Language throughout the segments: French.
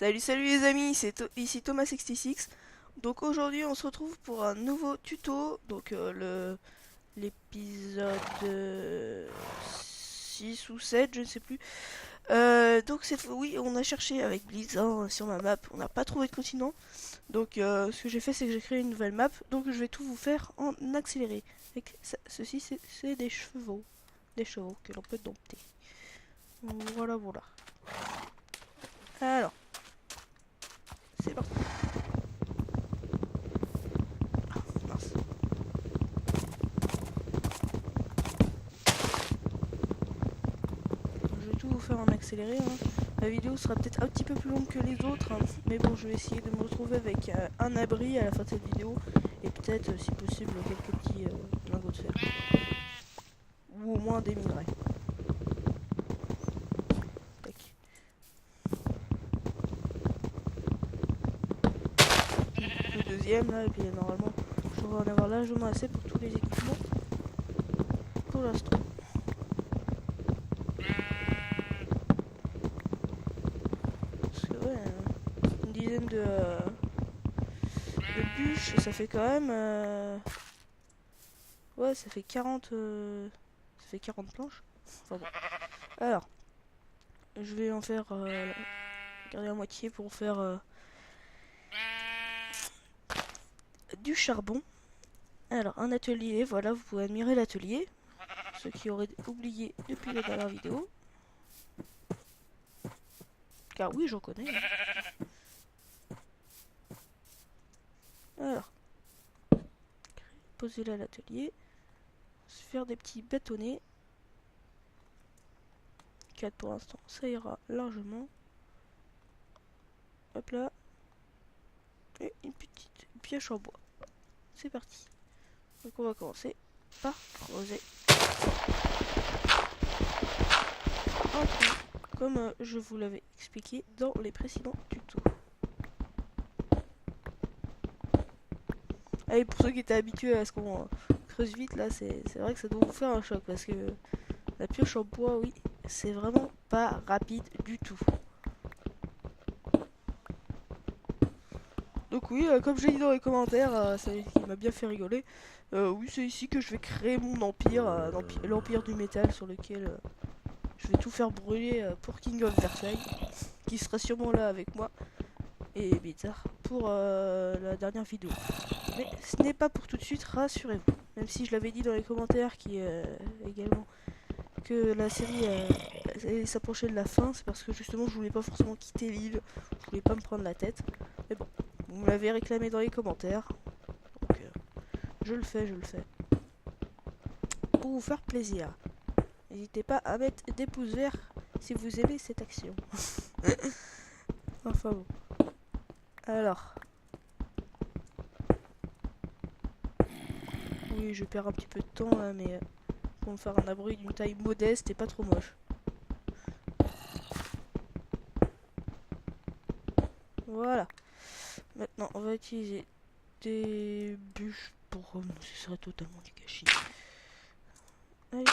Salut les amis, ici Thomas66. Donc aujourd'hui on se retrouve pour un nouveau tuto. Donc l'épisode 6 ou 7, je ne sais plus. Donc cette fois oui on a cherché avec Blizz hein, sur ma map, on n'a pas trouvé de continent. Donc ce que j'ai fait c'est que j'ai créé une nouvelle map. Donc je vais tout vous faire en accéléré. Ceci c'est des chevaux que l'on peut dompter. Voilà. Alors c'est parti. Mince. Je vais tout vous faire en accéléré, hein. La vidéo sera peut-être un petit peu plus longue que les autres, hein, mais bon, je vais essayer de me retrouver avec un abri à la fin de cette vidéo et peut-être, si possible, quelques petits lingots de fer. Ou au moins des minerais. Tac. Le deuxième, là, et puis normalement, je devrais en avoir largement assez pour tous les équipements pour l'instant. Parce que, ouais, une dizaine de bûches, ça fait quand même. Ouais, ça fait 40. Ça fait 40 planches. Enfin bon. Alors, je vais en faire. Garder la moitié pour faire du charbon. Alors, un atelier, voilà, vous pouvez admirer l'atelier. Ceux qui auraient oublié depuis la dernière vidéo. Car oui, j'en connais, hein. Alors, poser là l'atelier. Se faire des petits bâtonnets. 4 pour l'instant, ça ira largement. Hop là. Et une petite pioche en bois. C'est parti. Donc on va commencer par creuser un trou, comme je vous l'avais expliqué dans les précédents tutos. Allez, pour ceux qui étaient habitués à ce qu'on creuse vite, là, c'est vrai que ça doit vous faire un choc parce que la pioche en bois, oui, c'est vraiment pas rapide du tout. Donc oui, comme j'ai dit dans les commentaires, ça il m'a bien fait rigoler. Oui, c'est ici que je vais créer mon empire, l'empire du métal sur lequel je vais tout faire brûler pour King of Versailles, qui sera sûrement là avec moi, et Bizarre pour la dernière vidéo. Mais ce n'est pas pour tout de suite, rassurez-vous. Même si je l'avais dit dans les commentaires qui également que la série s'approchait de la fin, c'est parce que justement je voulais pas forcément quitter l'île, je voulais pas me prendre la tête. Mais bon, vous me l'avez réclamé dans les commentaires, donc je le fais. Pour vous faire plaisir. N'hésitez pas à mettre des pouces verts si vous aimez cette action. Enfin bon. Alors. Oui, je perds un petit peu de temps là, mais pour me faire un abri d'une taille modeste et pas trop moche. Voilà. Maintenant, on va utiliser des bûches pour... ce serait totalement du gâchis. Allez.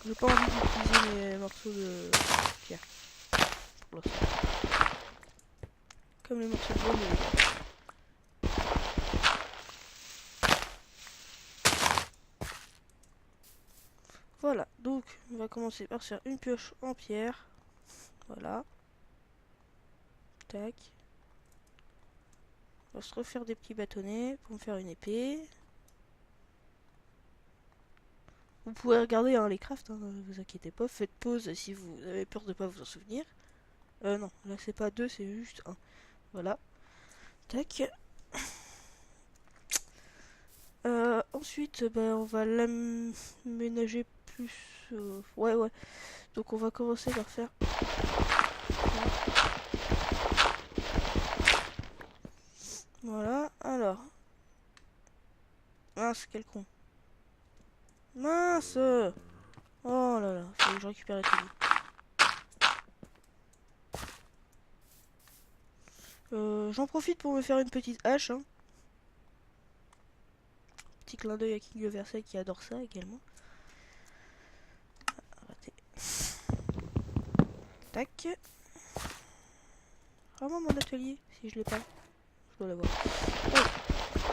J'ai pas envie d'utiliser mes morceaux de pierre. Pour l'instant. Comme les morceaux de bois, mais... Voilà, donc on va commencer par faire une pioche en pierre. Voilà. Tac. On va se refaire des petits bâtonnets pour me faire une épée. Vous pouvez regarder hein, les crafts, hein, ne vous inquiétez pas. Faites pause si vous avez peur de ne pas vous en souvenir. Non, là c'est pas deux, c'est juste un. Voilà. Tac. Ensuite, on va l'aménager plus. Ouais. Donc on va commencer par faire. Voilà. Alors. Mince, quel con. Mince. Oh là là, faut que je récupère la télé. J'en profite pour me faire une petite hache. Hein. Petit clin d'œil à King of Versailles qui adore ça également. Tac. Vraiment mon atelier, si je l'ai pas. Je dois l'avoir.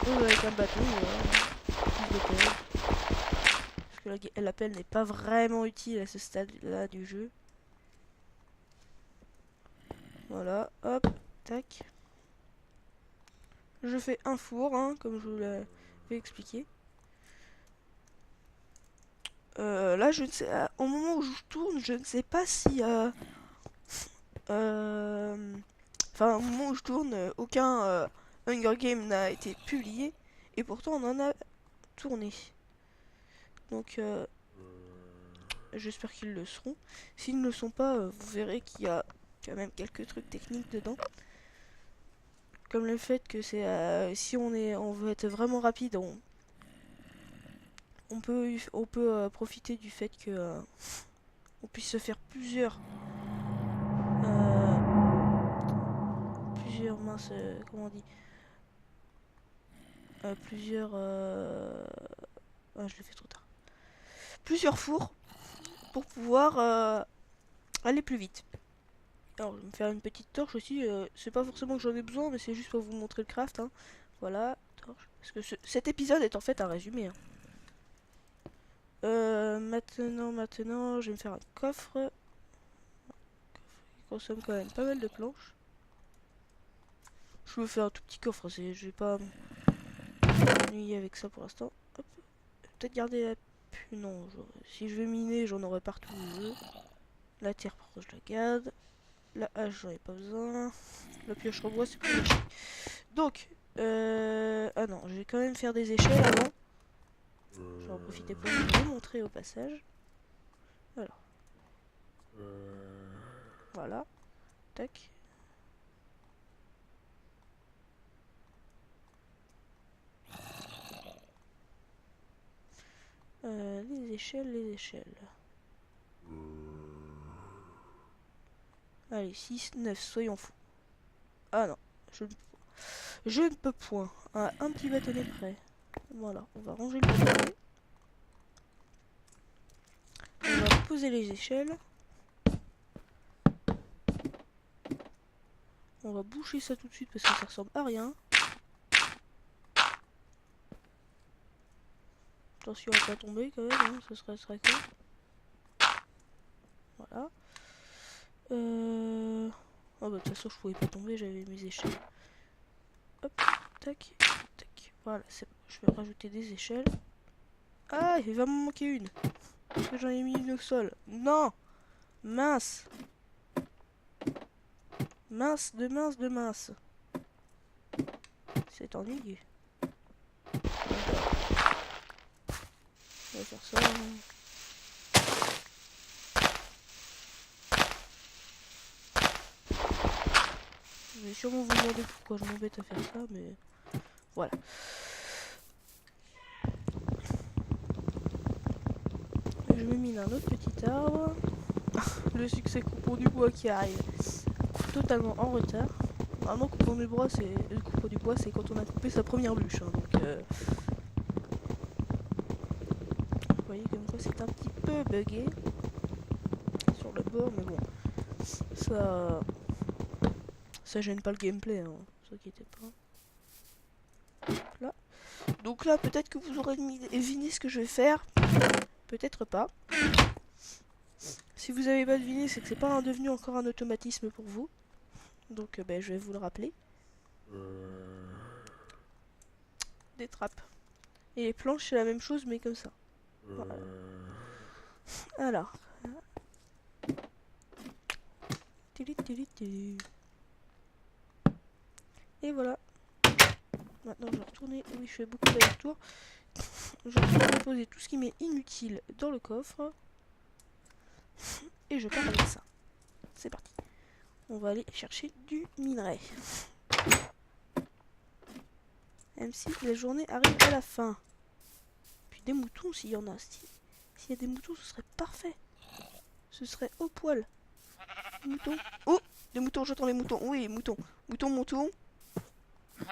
Oh, avec un bâton, plus de pelle. Parce que la pelle n'est pas vraiment utile à ce stade-là du jeu. Voilà, hop, tac. Je fais un four, hein, comme je vous l'avais expliqué. Là, je ne sais, au moment où je tourne, je ne sais pas si, enfin, au moment où je tourne, aucun Hunger Game n'a été publié, et pourtant on en a tourné. Donc, j'espère qu'ils le seront. S'ils ne le sont pas, vous verrez qu'il y a quand même quelques trucs techniques dedans. Comme le fait que c'est, si on veut être vraiment rapide, on peut profiter du fait que on puisse se faire plusieurs minces, comment on dit, plusieurs ah, je l'ai fait trop tard, plusieurs fours pour pouvoir aller plus vite. Alors je vais me faire une petite torche aussi, c'est pas forcément que j'en ai besoin, mais c'est juste pour vous montrer le craft, hein. Voilà, torche, parce que cet épisode est en fait un résumé, hein. Maintenant, je vais me faire un coffre. Qui consomme quand même pas mal de planches. Je me fais un tout petit coffre, je vais pas m'ennuyer avec ça pour l'instant. Peut-être garder la non, si je vais miner, j'en aurai partout où je veux. La terre, par contre, je la garde. La hache, j'en ai pas besoin. La pioche en bois, c'est plus chic. Donc, ah non, je vais quand même faire des échelles avant. Je vais en profiter pour vous montrer au passage. Alors. Voilà. Tac. Les échelles, les échelles. Allez, 6, 9, soyons fous. Ah non, je ne peux point. Ah, un petit bâtonnet près. Voilà, on va ranger le bâtonnet. On va poser les échelles. On va boucher ça tout de suite parce que ça ressemble à rien. Attention à pas tomber quand même, hein, ce serait con. Voilà. Oh bah de toute façon je pouvais pas tomber, j'avais mes échelles. Hop, tac, tac. Voilà, c'est bon. Je vais rajouter des échelles. Ah, il va me manquer une. Parce que j'en ai mis une au sol. Non! Mince! Mince, de mince, de mince. C'est ennuyeux. On va faire ça. Je vais sûrement vous demander pourquoi je m'embête à faire ça, mais voilà. Je me mine un autre petit arbre. Le succès coupon du bois qui arrive totalement en retard. Normalement, coupon du bois, c'est quand on a coupé sa première bûche. Hein, donc, vous voyez comme quoi c'est un petit peu bugué sur le bord, mais bon, ça gêne pas le gameplay, hein, ne vous inquiétez pas. Là. Donc là, peut-être que vous aurez deviné ce que je vais faire, peut-être pas. Si vous avez pas deviné, c'est que c'est pas devenu encore un automatisme pour vous. Donc ben, je vais vous le rappeler. Des trappes. Et les planches, c'est la même chose, mais comme ça. Voilà. Alors. Et voilà. Maintenant, je vais retourner. Oui, je fais beaucoup d'allers-retours. Je vais poser tout ce qui m'est inutile dans le coffre. Et je pars avec ça. C'est parti. On va aller chercher du minerai. Même si la journée arrive à la fin. Puis des moutons s'il y en a. S'il y a des moutons, ce serait parfait. Ce serait au poil. Des moutons. Oh! Des moutons, j'entends les moutons. Oui, moutons. Mouton, mouton.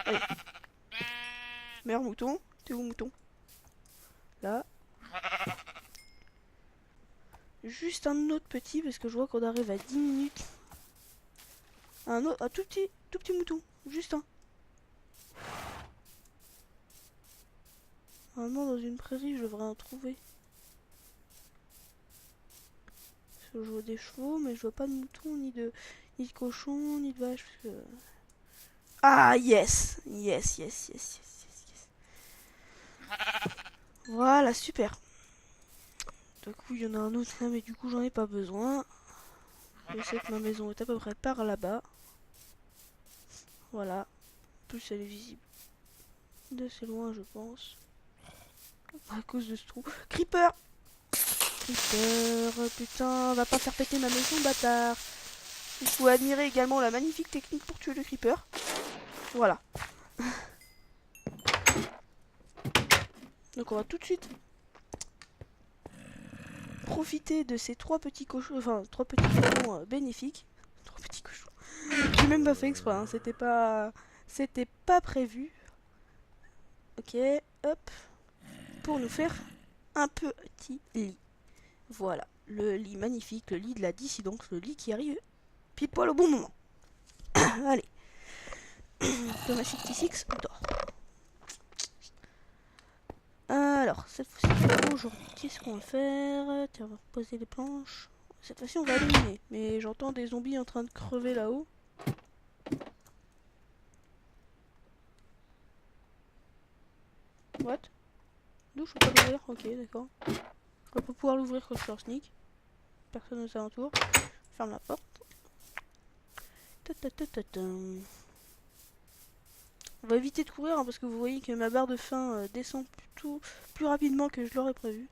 Allez. Meilleur mouton. T'es où, mouton? Là. juste un autre petit parce que je vois qu'on arrive à 10 minutes. Un tout petit mouton, juste un. Normalement dans une prairie je devrais en trouver. Parce que je vois des chevaux mais je vois pas de mouton ni de cochon ni de vache. Parce que... Ah yes, yes, yes, yes, yes, yes, yes. Voilà, super. Du coup il y en a un autre là mais du coup j'en ai pas besoin. Je sais que ma maison est à peu près par là-bas. Voilà. En plus elle est visible d'assez loin je pense. À cause de ce trou. Creeper! Creeper, putain, va pas faire péter ma maison, bâtard. Il faut admirer également la magnifique technique pour tuer le creeper. Voilà. Donc on va tout de suite profiter de ces trois petits cochons, enfin trois petits cochons bénéfiques. Trois petits cochons. J'ai même pas fait exprès, hein. C'était pas prévu. Ok, hop, pour nous faire un petit lit. Voilà, le lit magnifique, le lit de la dissidence, le lit qui arrive pile poil au bon moment. Allez, Thomas 66 dort. Alors, cette fois-ci, aujourd'hui, qu'est-ce qu'on va faire? Tiens, on va poser les planches. Cette fois-ci, on va éliminer. Mais j'entends des zombies en train de crever là-haut. What? D'où je peux pas l'ouvrir? Ok, d'accord. Je dois pas pouvoir l'ouvrir quand je suis en sneak. Personne aux alentours. Ferme la porte. On va éviter de courir hein, parce que vous voyez que ma barre de faim descend plus rapidement que je l'aurais prévu.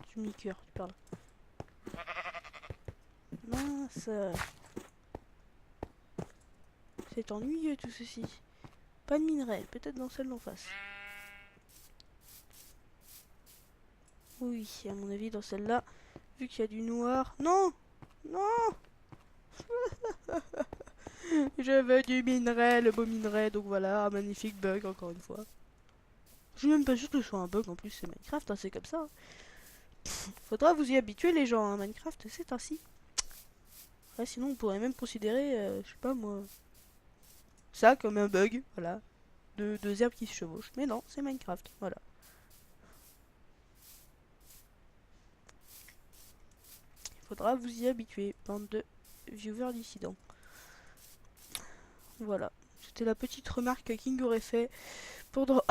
Tu me cœur, tu parles. Mince. C'est ennuyeux tout ceci. Pas de minerai, peut-être dans celle d'en face. Oui, à mon avis dans celle-là, vu qu'il y a du noir... Non! Non! Je veux du minerai, le beau minerai, donc voilà, un magnifique bug encore une fois. Je suis même pas sûr que ce soit un bug en plus, c'est Minecraft, hein, c'est comme ça. Faudra vous y habituer les gens, hein. Minecraft c'est ainsi. Ouais, sinon on pourrait même considérer, je sais pas moi, ça comme un bug, voilà. Deux herbes qui se chevauchent. Mais non, c'est Minecraft, voilà. Il faudra vous y habituer, bande de viewers dissidents. Voilà. C'était la petite remarque que King aurait fait pendant,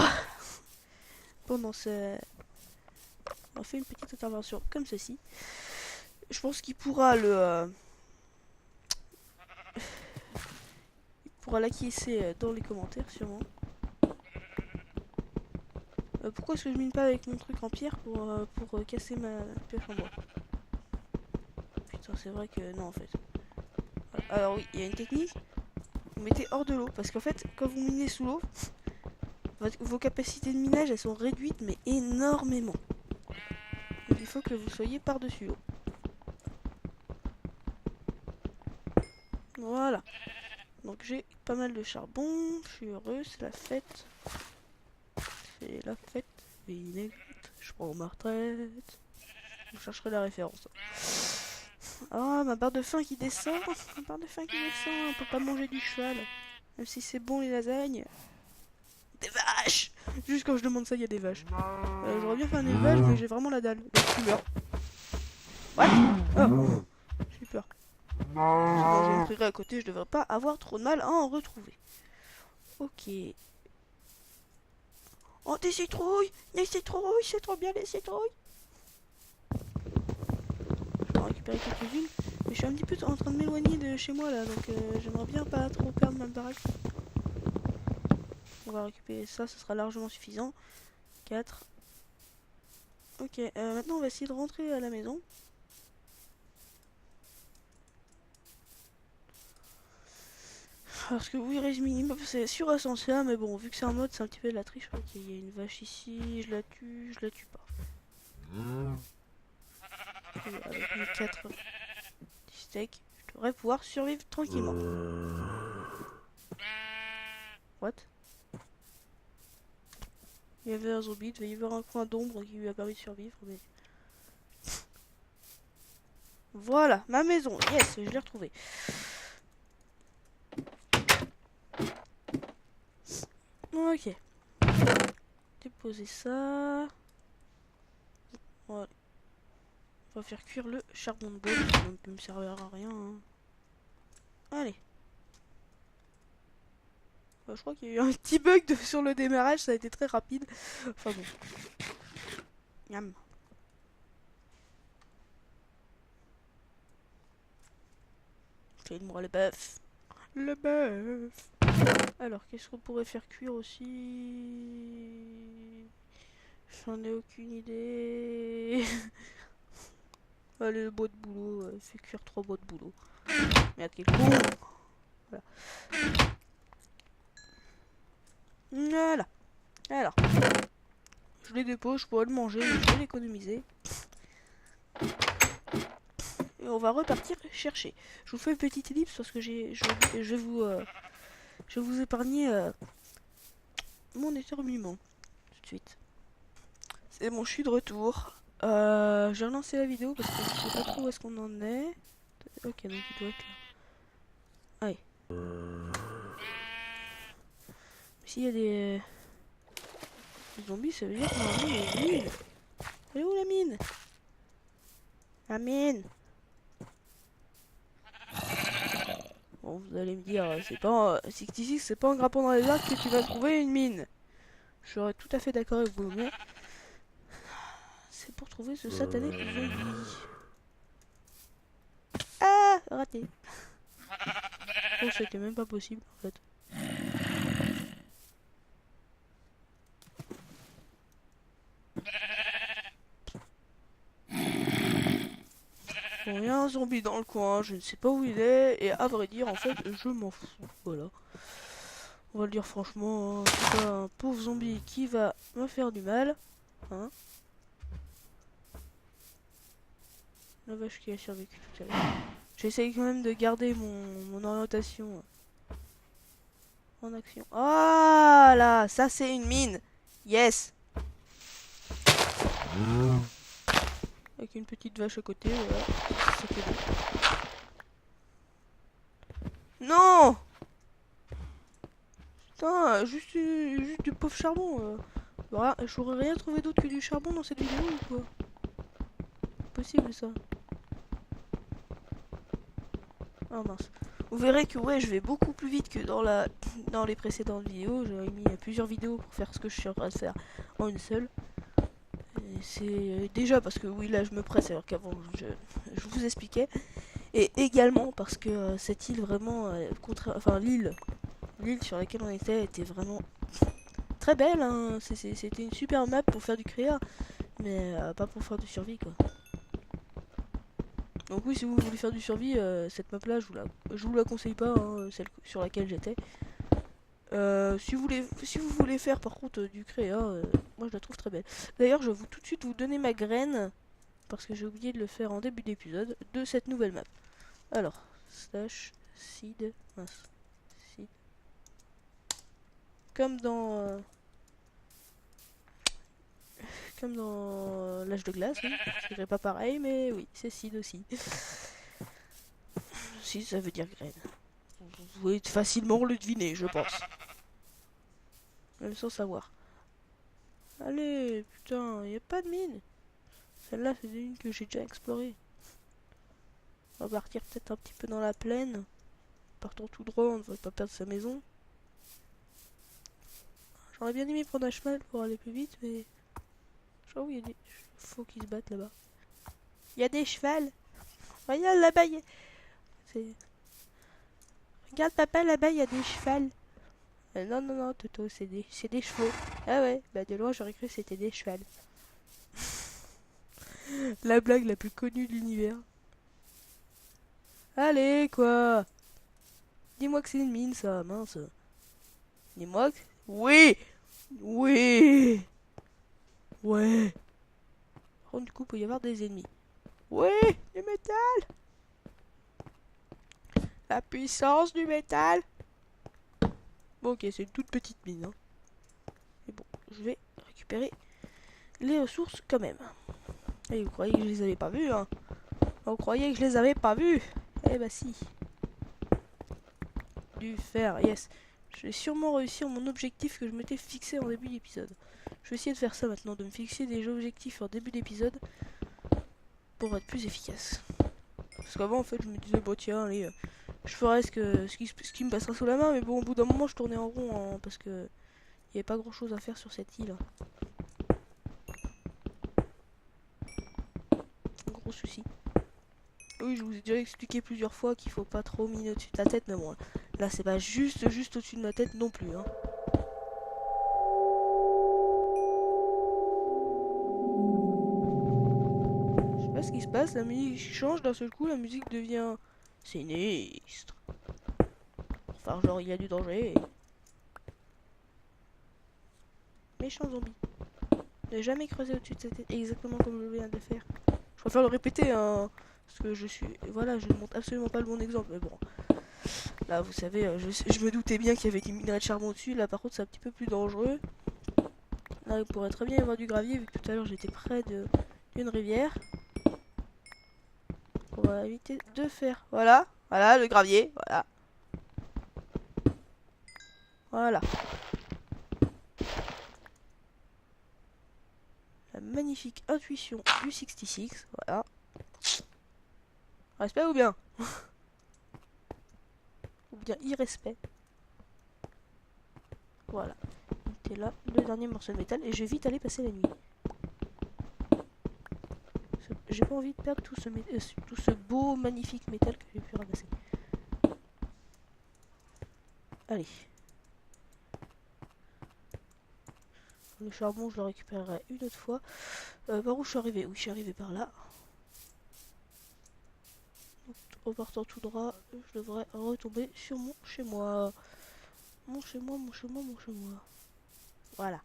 pendant ce... On a fait une petite intervention comme ceci. Je pense qu'il pourra il pourra l'acquiescer dans les commentaires sûrement. Pourquoi est-ce que je mine pas avec mon truc en pierre pour casser ma pioche en bois? Putain, c'est vrai que non en fait. Alors oui, il y a une technique. Vous mettez hors de l'eau parce qu'en fait, quand vous minez sous l'eau, vos capacités de minage elles sont réduites mais énormément. Donc il faut que vous soyez par-dessus l'eau. Voilà. Donc j'ai pas mal de charbon, je suis heureux, c'est la fête. C'est la fête, vinaigrette, je prends ma retraite. Je chercherai la référence. Ah, ma barre de faim qui descend. Ma barre de faim qui descend. On peut pas manger du cheval. Même si c'est bon les lasagnes. Des vaches! Juste quand je demande ça, il y a des vaches. J'aurais bien fait un élevage, mais j'ai vraiment la dalle. Là, tu meurs. What? Oh, j'ai eu peur. Dans une prairie à côté, je devrais pas avoir trop de mal à en retrouver. Ok. Oh, des citrouilles! Des citrouilles! C'est trop bien les citrouilles! Je vais en récupérer quelques-unes. Mais je suis un petit peu en train de m'éloigner de chez moi là, donc j'aimerais bien pas trop perdre ma baraque. On va récupérer ça, ce sera largement suffisant. 4. Ok, maintenant on va essayer de rentrer à la maison. Parce que oui, raise minimum, c'est sur ascenseur, mais bon, vu que c'est un mode, c'est un petit peu de la triche. Ok, il y a une vache ici, je la tue pas. Et avec mes 4 steaks, je devrais pouvoir survivre tranquillement. What? Il y avait un zombie, il devait y avoir un coin d'ombre qui lui a permis de survivre, mais... Voilà, ma maison, yes, je l'ai retrouvée. Ok. Déposer ça. Voilà. On va faire cuire le charbon de bois, ça ne peut me servir à rien. Hein. Allez. Je crois qu'il y a eu un petit bug sur le démarrage, ça a été très rapide. Enfin bon. Miam. Fais-moi le bœuf. Le bœuf. Alors, qu'est-ce qu'on pourrait faire cuire aussi? J'en ai aucune idée. Allez, le bois de boulot. Fait cuire 3 bois de boulot. Merde, quel con. Voilà. Voilà. Alors. Je les dépose, je pourrais le manger, mais je vais l'économiser. Et on va repartir chercher. Je vous fais une petite ellipse parce que je vais vous épargner mon éternuement. Tout de suite. C'est bon, je suis de retour. J'ai relancé la vidéo parce que je sais pas trop où est-ce qu'on en est. Ok, donc il doit être là. Allez. S'il y a des zombies, ça veut dire qu'on a une mine. Elle est où la mine? La mine. Bon, vous allez me dire, c'est pas en grappant dans les arbres que tu vas trouver une mine. Je serais tout à fait d'accord avec vous, mais c'est pour trouver ce satané zombie. Ah, raté. Bon, c'était même pas possible en fait. Bon, il y a un zombie dans le coin, je ne sais pas où il est, et à vrai dire, en fait, je m'en fous. Voilà. On va le dire franchement, hein, c'est pas un pauvre zombie qui va me faire du mal. Hein. La vache qui a survécu tout à l'heure. J'essaye quand même de garder mon orientation en action. Ah là, ça c'est une mine. Yes. Avec une petite vache à côté, voilà. Ça fait bon. Non. Putain, juste du pauvre charbon. Voilà, j'aurais rien trouvé d'autre que du charbon dans cette vidéo ou quoi? Possible ça. Ah mince. Vous verrez que ouais, je vais beaucoup plus vite que dans les précédentes vidéos. J'avais mis plusieurs vidéos pour faire ce que je suis en train de faire en une seule. C'est déjà parce que oui, là je me presse alors qu'avant je vous expliquais. Et également parce que cette île vraiment, l'île sur laquelle on était vraiment très belle. Hein. C'était une super map pour faire du créa, mais pas pour faire du survie quoi. Donc oui, si vous voulez faire du survie, cette map là, je vous la conseille pas, hein, celle sur laquelle j'étais. Si vous voulez faire par contre du créa, moi je la trouve très belle. D'ailleurs, je vais tout de suite vous donner ma graine, parce que j'ai oublié de le faire en début d'épisode, de cette nouvelle map. Alors, slash seed, mince, seed. Comme dans l'âge de glace, oui. Je dirais pas pareil, mais oui, c'est seed aussi. Si, ça veut dire graine. Vous pouvez facilement le deviner, je pense. Même sans savoir. Allez, putain, y a pas de mine. Celle-là, c'est une que j'ai déjà explorée. On va partir peut-être un petit peu dans la plaine. Partons tout droit, on ne va pas perdre sa maison. J'aurais bien aimé prendre un cheval pour aller plus vite, mais... Je crois qu'il y a des faux qui se battent là-bas. Il y a des chevals. Regarde là-bas, Regarde papa, là-bas, il y a des chevals. Non, non, non, Toto, c'est des chevaux. Ah ouais, bah de loin, j'aurais cru que c'était des chevals. La blague la plus connue de l'univers. Allez, quoi. Dis-moi que c'est une mine, ça, mince. Dis-moi que... Oui. Oui. Ouais. Par contre, du coup, il peut y avoir des ennemis. Oui, du métal. La puissance du métal. Bon, ok, c'est une toute petite mine. Hein. Mais bon, je vais récupérer les ressources quand même. Et vous croyez que je les avais pas vues, hein? Vous croyez que je les avais pas vues? Eh bah si. Du fer, yes. Je vais sûrement réussir mon objectif que je m'étais fixé en début d'épisode. Je vais essayer de faire ça maintenant, de me fixer des objectifs en début d'épisode pour être plus efficace. Parce qu'avant, en fait, je me disais, bon tiens, allez, je ferai ce qui me passera sous la main, mais bon, au bout d'un moment, je tournais en rond, hein, parce que il n'y avait pas grand chose à faire sur cette île. Un gros souci. Oui, je vous ai déjà expliqué plusieurs fois qu'il faut pas trop miner au-dessus de ta tête, mais bon, là, c'est pas juste au-dessus de ma tête non plus, hein. Je sais pas ce qui se passe, la musique change d'un seul coup, la musique devient sinistre. Enfin, genre, il y a du danger. Méchant zombie. Ne jamais creuser au-dessus de sa tête, exactement comme je viens de le faire. Je préfère le répéter, hein, parce que je suis... Voilà, je ne montre absolument pas le bon exemple, mais bon. Là, vous savez, je me doutais bien qu'il y avait des minerais de charbon dessus. Là, par contre, c'est un petit peu plus dangereux. Là, il pourrait très bien y avoir du gravier, vu que tout à l'heure, j'étais près d'une rivière. On va éviter de faire... Voilà, voilà, le gravier, voilà. Voilà. La magnifique intuition du 66, voilà. Respect ou bien? Ou bien irrespect. Voilà. C'était là le dernier morceau de métal et je vais vite aller passer la nuit. J'ai pas envie de perdre tout ce beau magnifique métal que j'ai pu ramasser. Allez. Le charbon je le récupérerai une autre fois. Par où je suis arrivé? Oui, je suis arrivé par là. En partant tout droit, je devrais retomber sur mon chez moi. Mon chez moi, mon chez moi, mon chez moi. Voilà.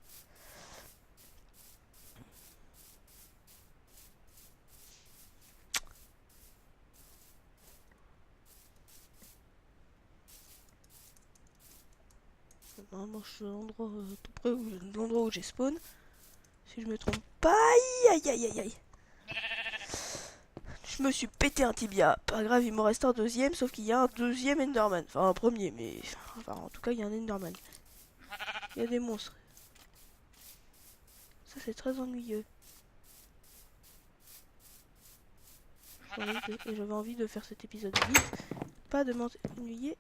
Normalement, je suis à l'endroit tout près de l'endroit où j'ai spawn. Si je me trompe pas, aïe aïe aïe aïe aïe. Je me suis pété un tibia. Pas grave, il me reste un deuxième, sauf qu'il y a un deuxième Enderman. Enfin, un premier, mais... Enfin, en tout cas, il y a un Enderman. Il y a des monstres. Ça, c'est très ennuyeux. J'avais envie de faire cet épisode vite. Pas de m'ennuyer.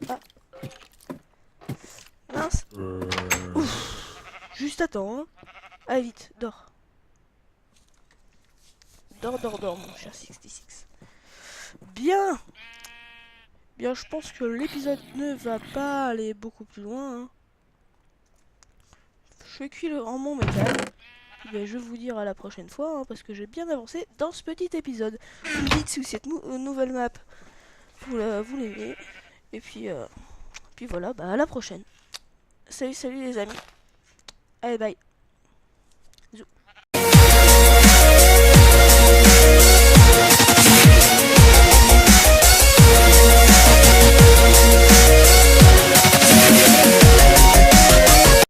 Ah. Mince. Ouf. Juste à temps, hein. Allez, vite, dors. Dors, dors, dors, mon cher 66. Bien. Bien, je pense que l'épisode ne va pas aller beaucoup plus loin. Hein. Je fais cuire en mon métal. Ben, je vais vous dire à la prochaine fois, hein, parce que j'ai bien avancé dans ce petit épisode. Vous me dites si cette nouvelle map, vous l'aimez. Et puis voilà, bah à la prochaine. Salut, salut les amis. Allez, bye.